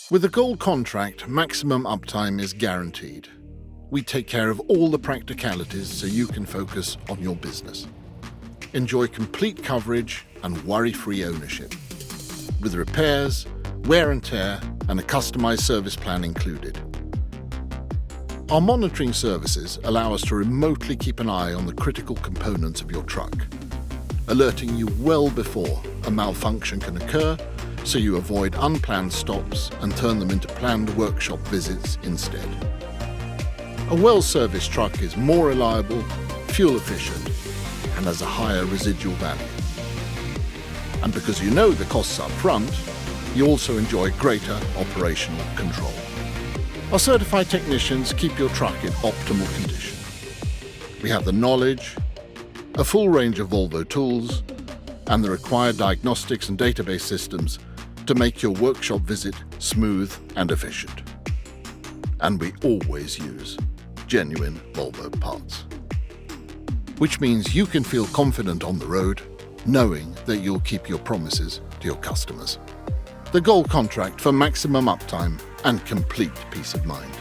With the Gold contract, maximum uptime is guaranteed. We take care of all the practicalities so you can focus on your business. Enjoy complete coverage and worry-free ownership, with repairs, wear and tear, and a customized service plan included. Our monitoring services allow us to remotely keep an eye on the critical components of your truck, alerting you well before a malfunction can occur, so you avoid unplanned stops and turn them into planned workshop visits instead. A well-serviced truck is more reliable, fuel efficient, and has a higher residual value. And because you know the costs up front, you also enjoy greater operational control. Our certified technicians keep your truck in optimal condition. We have the knowledge, a full range of Volvo tools, and the required diagnostics and database systems to make your workshop visit smooth and efficient. And we always use genuine Volvo parts, which means you can feel confident on the road, knowing that you'll keep your promises to your customers. The Gold contract for maximum uptime and complete peace of mind.